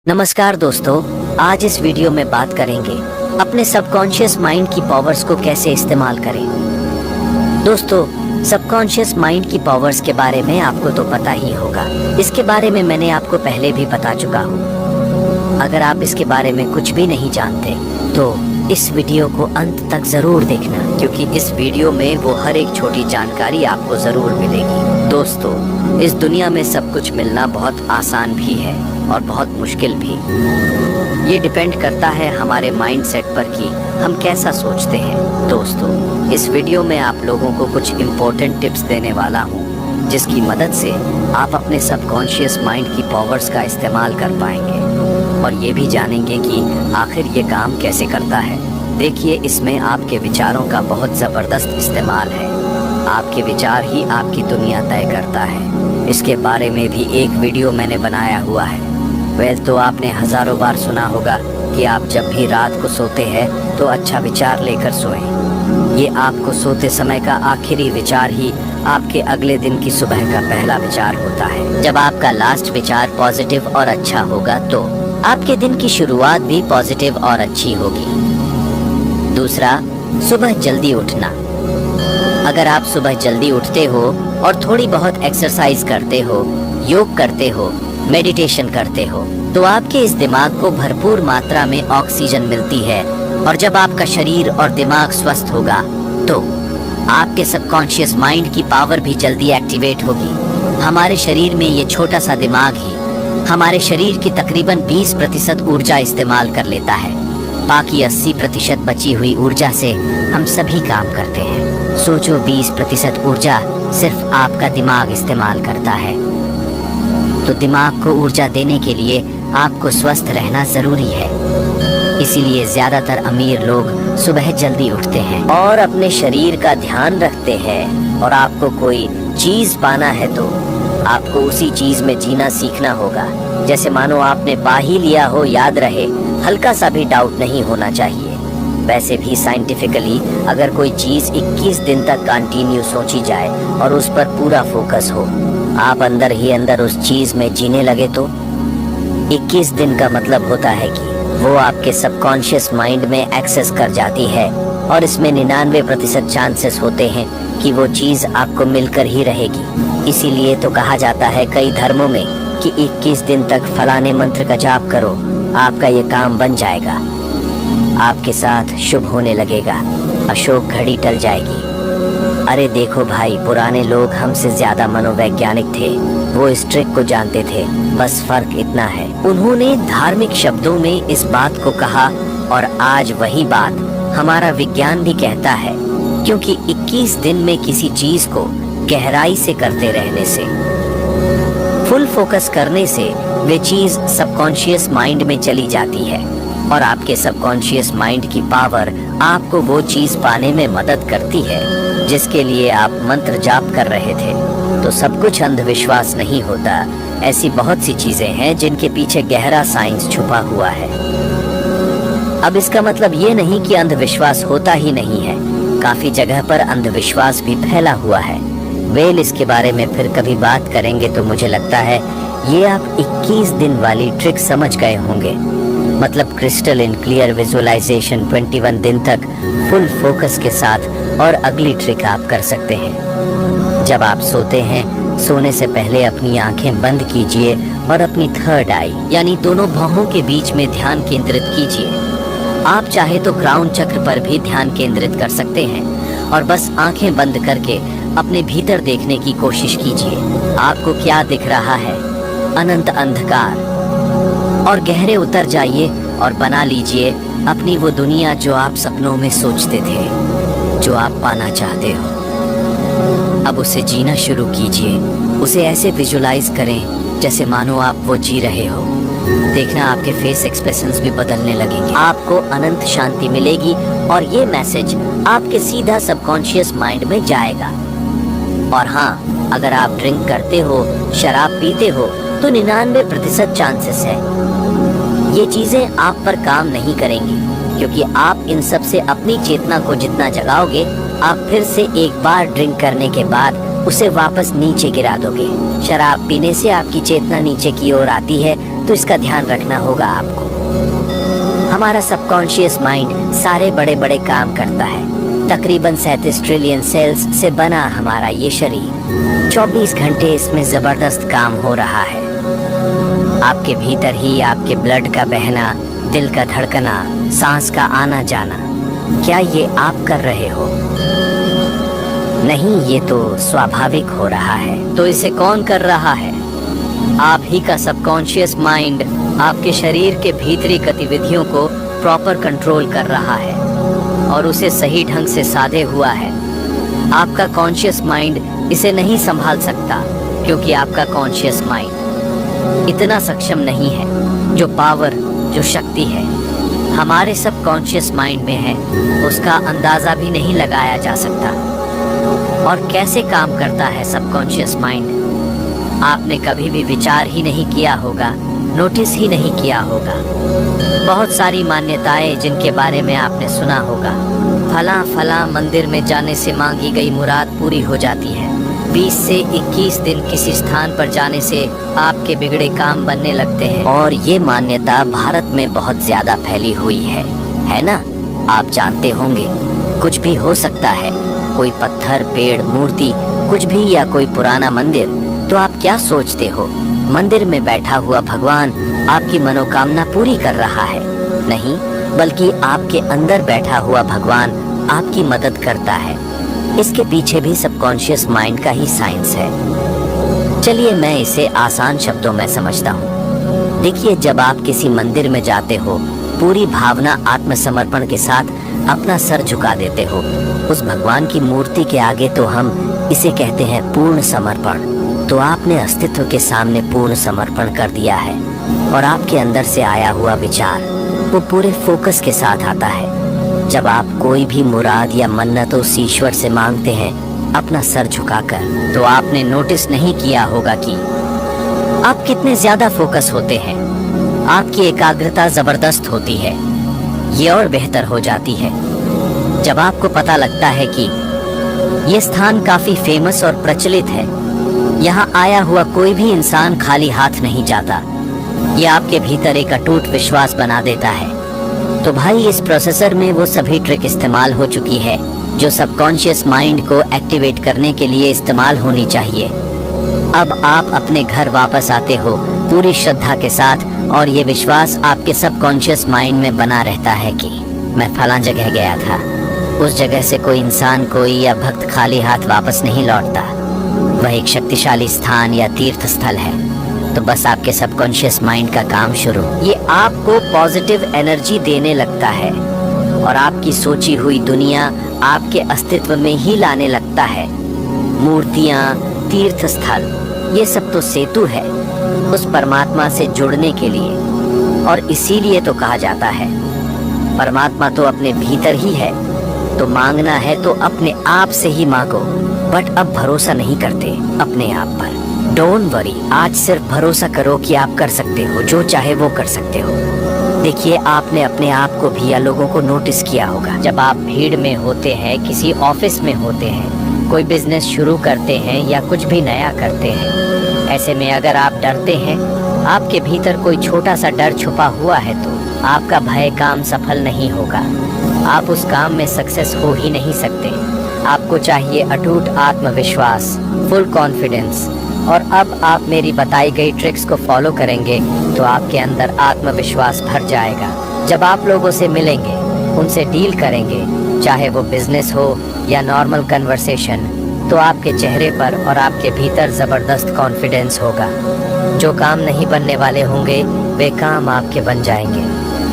नमस्कार दोस्तों, आज इस वीडियो में बात करेंगे अपने सबकॉन्शियस माइंड की पावर्स को कैसे इस्तेमाल करें। दोस्तों, सबकॉन्शियस माइंड की पावर्स के बारे में आपको तो पता ही होगा। इसके बारे में मैंने आपको पहले भी बता चुका हूँ। अगर आप इसके बारे में कुछ भी नहीं जानते तो इस वीडियो को अंत तक जरूर देखना, क्योंकि इस वीडियो में वो हर एक छोटी जानकारी आपको जरूर मिलेगी। दोस्तों, इस दुनिया में सब कुछ मिलना बहुत आसान भी है और बहुत मुश्किल भी। ये डिपेंड करता है हमारे माइंडसेट पर कि हम कैसा सोचते हैं। दोस्तों, इस वीडियो में आप लोगों को कुछ इम्पोर्टेंट टिप्स देने वाला हूँ, जिसकी मदद से आप अपने सबकॉन्शियस माइंड की पावर्स का इस्तेमाल कर पाएंगे और ये भी जानेंगे कि आखिर ये काम कैसे करता है। देखिए, इसमें आपके विचारों का बहुत ज़बरदस्त इस्तेमाल है। आपके विचार ही आपकी दुनिया तय करता है। इसके बारे में भी एक वीडियो मैंने बनाया हुआ है। तो आपने हज़ारों बार सुना होगा कि आप जब भी रात को सोते हैं तो अच्छा विचार लेकर सोएं। ये आपको सोते समय का आखिरी विचार ही आपके अगले दिन की सुबह का पहला विचार होता है। जब आपका लास्ट विचार पॉजिटिव और अच्छा होगा तो आपके दिन की शुरुआत भी पॉजिटिव और अच्छी होगी। दूसरा, सुबह जल्दी उठना। अगर आप सुबह जल्दी उठते हो और थोड़ी बहुत एक्सरसाइज करते हो, योग करते हो, मेडिटेशन करते हो, तो आपके इस दिमाग को भरपूर मात्रा में ऑक्सीजन मिलती है और जब आपका शरीर और दिमाग स्वस्थ होगा तो आपके सबकॉन्शियस माइंड की पावर भी जल्दी एक्टिवेट होगी। हमारे शरीर में ये छोटा सा दिमाग ही हमारे शरीर की तकरीबन 20% ऊर्जा इस्तेमाल कर लेता है। बाकी 80% बची हुई ऊर्जा से हम सभी काम करते हैं। सोचो, 20% ऊर्जा सिर्फ आपका दिमाग इस्तेमाल करता है। तो दिमाग को ऊर्जा देने के लिए आपको स्वस्थ रहना जरूरी है। इसीलिए ज्यादातर अमीर लोग सुबह जल्दी उठते हैं और अपने शरीर का ध्यान रखते हैं। और आपको कोई चीज पाना है तो आपको उसी चीज में जीना सीखना होगा। जैसे मानो आपने पा ही लिया हो, याद रहे, हल्का सा भी डाउट नहीं होना चाहिए। वैसे भी साइंटिफिकली अगर कोई चीज 21 दिन तक कंटिन्यू सोची जाए और उस पर पूरा फोकस हो, आप अंदर ही अंदर उस चीज में जीने लगे तो 21 दिन का मतलब होता है कि वो आपके सबकॉन्शियस माइंड में एक्सेस कर जाती है और इसमें 99% चांसेस होते हैं कि वो चीज आपको मिलकर ही रहेगी। इसीलिए तो कहा जाता है कई धर्मों में कि 21 दिन तक फलाने मंत्र का जाप करो, आपका ये काम बन जाएगा, आपके साथ शुभ होने लगेगा, अशोक घड़ी टल जाएगी। अरे देखो भाई, पुराने लोग हमसे ज्यादा मनोवैज्ञानिक थे, वो इस ट्रिक को जानते थे। बस फर्क इतना है, उन्होंने धार्मिक शब्दों में इस बात को कहा और आज वही बात हमारा विज्ञान भी कहता है। क्योंकि 21 दिन में किसी चीज को गहराई से करते रहने से, फुल फोकस करने से वे चीज सबकॉन्शियस माइंड में चली जाती है और आपके सबकॉन्शियस माइंड की पावर आपको वो चीज पाने में मदद करती है जिसके लिए आप मंत्र जाप कर रहे थे। तो सब कुछ अंधविश्वास नहीं होता। ऐसी बहुत सी चीजें हैं जिनके पीछे गहरा साइंस छुपा हुआ है। अब इसका मतलब ये नहीं कि अंधविश्वास होता ही नहीं है। काफी जगह पर अंधविश्वास भी फैला हुआ है। इसके बारे में फिर कभी बात करेंगे। तो मुझे लगता है ये आप 21 दिन वाली ट्रिक समझ गए होंगे। मतलब क्रिस्टल इन क्लियर विजुअलाइजेशन 21 दिन तक फुल फोकस के साथ। और अगली ट्रिक आप कर सकते हैं, जब आप सोते हैं, सोने से पहले अपनी आंखें बंद कीजिए और अपनी थर्ड आई यानी दोनों भौहों के बीच में ध्यान केंद्रित कीजिए। आप चाहे तो क्राउन चक्र पर भी ध्यान केंद्रित कर सकते हैं और बस आंखें बंद करके अपने भीतर देखने की कोशिश कीजिए। आपको क्या दिख रहा है? अनंत अंधकार। और गहरे उतर जाइए और बना लीजिए अपनी वो दुनिया जो आप सपनों में सोचते थे, जो आप पाना चाहते हो। अब उसे जीना शुरू कीजिए। उसे ऐसे विजुलाइज करें जैसे मानो आप वो जी रहे हो। देखना, आपके फेस एक्सप्रेशंस भी बदलने लगेंगे। आपको अनंत शांति मिलेगी और ये मैसेज आपके सीधा सबकॉन्शियस माइंड में जाएगा। और हाँ, अगर आप ड्रिंक करते हो, शराब पीते हो, तो 99% चांसेस है ये चीजें आप पर काम नहीं करेंगी, क्योंकि आप इन सब से अपनी चेतना को जितना जगाओगे, आप फिर से एक बार ड्रिंक करने के बाद उसे वापस नीचे गिरा दोगे। शराब पीने से आपकी चेतना नीचे की ओर आती है तो इसका ध्यान रखना होगा आपको। हमारा सबकॉन्शियस माइंड सारे बड़े बड़े काम करता है। तकरीबन 37 ट्रिलियन सेल्स से बना हमारा ये शरीर 24 घंटे इसमें जबरदस्त काम हो रहा है। आपके भीतर ही आपके ब्लड का बहना, दिल का धड़कना, सांस का आना जाना, क्या ये आप कर रहे हो? नहीं, ये तो स्वाभाविक हो रहा है। तो इसे कौन कर रहा है? आप ही का सबकॉन्शियस माइंड आपके शरीर के भीतरी गतिविधियों को प्रॉपर कंट्रोल कर रहा है और उसे सही ढंग से साधे हुआ है। आपका कॉन्शियस माइंड इसे नहीं संभाल सकता, क्योंकि आपका कॉन्शियस माइंड इतना सक्षम नहीं है। जो पावर, जो शक्ति है हमारे सबकॉन्शियस माइंड में है, उसका अंदाजा भी नहीं लगाया जा सकता। और कैसे काम करता है सबकॉन्शियस माइंड, आपने कभी भी विचार ही नहीं किया होगा, नोटिस ही नहीं किया होगा। बहुत सारी मान्यताएं जिनके बारे में आपने सुना होगा, फला फला मंदिर में जाने से मांगी गई मुराद पूरी हो जाती है। 20 से 21 दिन किसी स्थान पर जाने से आपके बिगड़े काम बनने लगते हैं। और ये मान्यता भारत में बहुत ज्यादा फैली हुई है ना? आप जानते होंगे, कुछ भी हो सकता है, कोई पत्थर, पेड़, मूर्ति, कुछ भी, या कोई पुराना मंदिर। तो आप क्या सोचते हो, मंदिर में बैठा हुआ भगवान आपकी मनोकामना पूरी कर रहा है? नहीं, बल्कि आपके अंदर बैठा हुआ भगवान आपकी मदद करता है। इसके पीछे भी सबकॉन्शियस माइंड का ही साइंस है। चलिए मैं इसे आसान शब्दों में समझता हूँ। देखिए, जब आप किसी मंदिर में जाते हो, पूरी भावना आत्मसमर्पण के साथ अपना सर झुका देते हो उस भगवान की मूर्ति के आगे, तो हम इसे कहते हैं पूर्ण समर्पण। तो आपने अस्तित्व के सामने पूर्ण समर्पण कर दिया है और आपके अंदर से आया हुआ विचार वो पूरे फोकस के साथ आता है। जब आप कोई भी मुराद या मन्नत उस ईश्वर से मांगते हैं अपना सर झुकाकर, तो आपने नोटिस नहीं किया होगा कि आप कितने ज्यादा फोकस होते हैं। आपकी एकाग्रता जबरदस्त होती है, ये और बेहतर हो जाती है जब आपको पता लगता है कि ये स्थान काफी फेमस और प्रचलित है। यहाँ आया हुआ कोई भी इंसान खाली हाथ नहीं जाता। ये आपके भीतर एक अटूट विश्वास बना देता है। तो भाई, इस प्रोसेसर में वो सभी ट्रिक इस्तेमाल हो चुकी है जो सबकॉन्शियस माइंड को एक्टिवेट करने के लिए इस्तेमाल होनी चाहिए। अब आप अपने घर वापस आते हो पूरी श्रद्धा के साथ, और ये विश्वास आपके सबकॉन्शियस माइंड में बना रहता है कि मैं फलां जगह गया था। उस जगह से कोई इंसान, कोई या भक्त खाली हाथ वापस नहीं लौटता। वह एक शक्तिशाली स्थान या तीर्थ स्थल है। तो बस आपके सबकॉन्शियस माइंड का काम शुरू। ये आपको पॉजिटिव एनर्जी देने लगता है और आपकी सोची हुई दुनिया आपके अस्तित्व में ही लाने लगता है। मूर्तियाँ, तीर्थ स्थल, ये सब तो सेतु है उस परमात्मा से जुड़ने के लिए। और इसीलिए तो कहा जाता है परमात्मा तो अपने भीतर ही है, तो मांगना है तो अपने आप से ही मांगो। बट अब भरोसा नहीं करते अपने आप पर। डोंट वरी, आज सिर्फ भरोसा करो कि आप कर सकते हो, जो चाहे वो कर सकते हो। देखिए, आपने अपने आप को भी या लोगों को नोटिस किया होगा, जब आप भीड़ में होते हैं, किसी ऑफिस में होते हैं, कोई बिजनेस शुरू करते हैं या कुछ भी नया करते हैं, ऐसे में अगर आप डरते हैं, आपके भीतर कोई छोटा सा डर छुपा हुआ है, तो आपका भय काम सफल नहीं होगा। आप उस काम में सक्सेस हो ही नहीं सकते। आपको चाहिए अटूट आत्मविश्वास, फुल कॉन्फिडेंस। और अब आप मेरी बताई गई ट्रिक्स को फॉलो करेंगे तो आपके अंदर आत्मविश्वास भर जाएगा। जब आप लोगों से मिलेंगे, उनसे डील करेंगे, चाहे वो बिजनेस हो या नॉर्मल कन्वर्सेशन, तो आपके चेहरे पर और आपके भीतर जबरदस्त कॉन्फिडेंस होगा। जो काम नहीं बनने वाले होंगे वे काम आपके बन जाएंगे।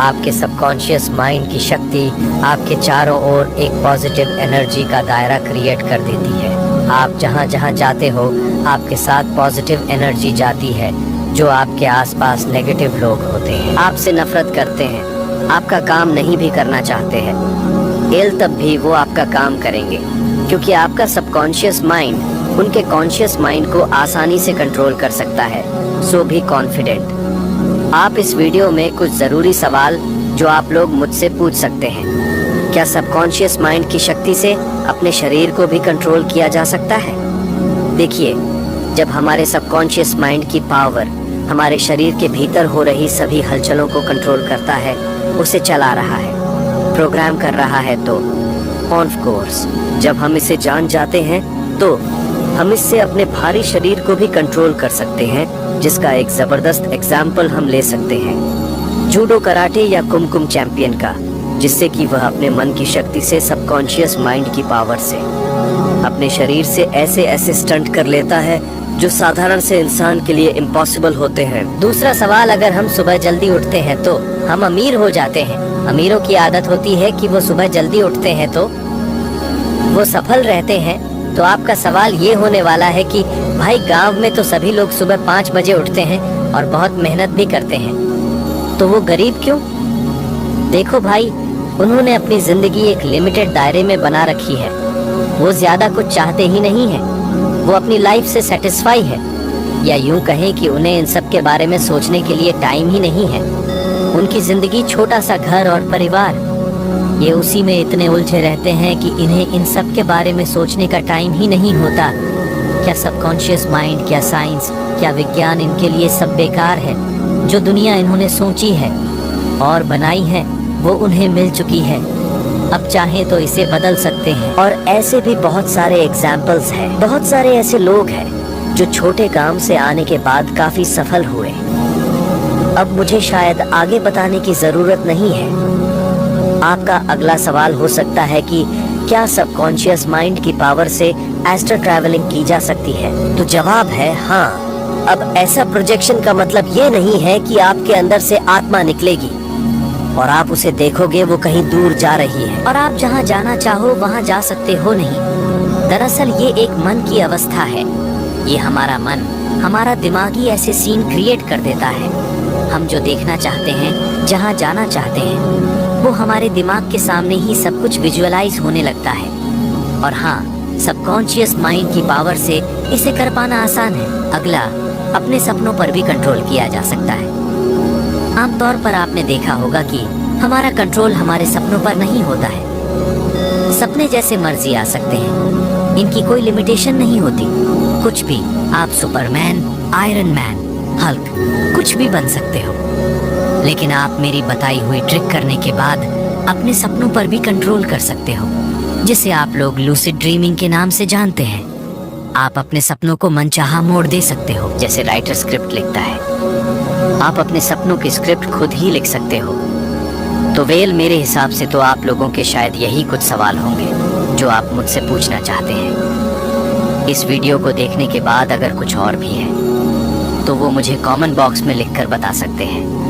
आपके सबकॉन्शियस माइंड की शक्ति आपके चारों ओर एक पॉजिटिव एनर्जी का दायरा क्रिएट कर देती है। आप जहाँ जहाँ जाते हो, आपके साथ पॉजिटिव एनर्जी जाती है। जो आपके आसपास नेगेटिव लोग होते हैं, आपसे नफरत करते हैं, आपका काम नहीं भी करना चाहते हैं, तब भी वो आपका काम करेंगे, क्योंकि आपका सबकॉन्शियस माइंड उनके कॉन्शियस माइंड को आसानी से कंट्रोल कर सकता है। सो बी कॉन्फिडेंट। आप इस वीडियो में कुछ ज़रूरी सवाल जो आप लोग मुझसे पूछ सकते हैं। क्या सबकॉन्शियस माइंड की शक्ति से अपने शरीर को भी कंट्रोल किया जा सकता है? देखिए, जब हमारे सबकॉन्शियस माइंड की पावर हमारे शरीर के भीतर हो रही सभी हलचलों को कंट्रोल करता है, उसे चला रहा है, प्रोग्राम कर रहा है। तो ऑफ कोर्स जब हम इसे जान जाते हैं तो हम इससे अपने भारी शरीर को भी कंट्रोल कर सकते हैं, जिसका एक जबरदस्त एग्जाम्पल हम ले सकते हैं जूडो, कराटे या कुमकुम चैंपियन का, जिससे कि वह अपने मन की शक्ति से, सबकॉन्शियस माइंड की पावर से अपने शरीर से ऐसे ऐसे स्टंट कर लेता है जो साधारण से इंसान के लिए इम्पॉसिबल होते हैं। दूसरा सवाल, अगर हम सुबह जल्दी उठते हैं तो हम अमीर हो जाते हैं। अमीरों की आदत होती है कि वो सुबह जल्दी उठते हैं तो वो सफल रहते हैं। तो आपका सवाल ये होने वाला है कि भाई गांव में तो सभी लोग सुबह 5 बजे उठते हैं और बहुत मेहनत भी करते हैं, तो वो गरीब क्यों? देखो भाई, उन्होंने अपनी जिंदगी एक लिमिटेड दायरे में बना रखी है। वो ज्यादा कुछ चाहते ही नहीं है, वो अपनी लाइफ से सेटिस्फाई है, या यूं कहें कि उन्हें इन सब के बारे में सोचने के लिए टाइम ही नहीं है। उनकी जिंदगी छोटा सा घर और परिवार, ये उसी में इतने उलझे रहते हैं कि इन्हें इन सब के बारे में सोचने का टाइम ही नहीं होता। क्या सबकॉन्शियस माइंड, क्या साइंस, क्या विज्ञान, इनके लिए सब बेकार है। जो दुनिया इन्होंने सोची है और बनाई है वो उन्हें मिल चुकी है, अब चाहे तो इसे बदल सकते हैं। और ऐसे भी बहुत सारे एग्जाम्पल्स हैं। बहुत सारे ऐसे लोग हैं जो छोटे गांव से आने के बाद काफी सफल हुए। अब मुझे शायद आगे बताने की जरूरत नहीं है। आपका अगला सवाल हो सकता है कि क्या सबकॉन्शियस माइंड की पावर से एस्ट्रल ट्रैवलिंग की जा सकती है? तो जवाब है हाँ। अब ऐसा प्रोजेक्शन का मतलब ये नहीं है कि आपके अंदर से आत्मा निकलेगी और आप उसे देखोगे वो कहीं दूर जा रही है और आप जहाँ जाना चाहो वहाँ जा सकते हो, नहीं। दरअसल ये एक मन की अवस्था है। ये हमारा मन, हमारा दिमाग ही ऐसे सीन क्रिएट कर देता है। हम जो देखना चाहते हैं, जहाँ जाना चाहते हैं, वो हमारे दिमाग के सामने ही सब कुछ विजुअलाइज होने लगता है। और हाँ, सबकॉन्शियस माइंड की पावर से इसे कर पाना आसान है। अगला, अपने सपनों पर भी कंट्रोल किया जा सकता है। आमतौर पर आपने देखा होगा कि हमारा कंट्रोल हमारे सपनों पर नहीं होता है। सपने जैसे मर्जी आ सकते हैं, इनकी कोई लिमिटेशन नहीं होती। कुछ भी, आप सुपरमैन, आयरन मैन, हल्क, कुछ भी बन सकते हो। लेकिन आप मेरी बताई हुई ट्रिक करने के बाद अपने सपनों पर भी कंट्रोल कर सकते हो, जिसे आप लोग लूसिड ड्रीमिंग के नाम से जानते हैं। आप अपने सपनों को मनचाहा मोड़ दे सकते हो, जैसे राइटर स्क्रिप्ट लिखता है। आप अपने सपनों की स्क्रिप्ट खुद ही लिख सकते हो। तो वेल, मेरे हिसाब से तो आप लोगों के शायद यही कुछ सवाल होंगे जो आप मुझसे पूछना चाहते हैं। इस वीडियो को देखने के बाद अगर कुछ और भी है तो वो मुझे कमेंट बॉक्स में लिखकर बता सकते हैं।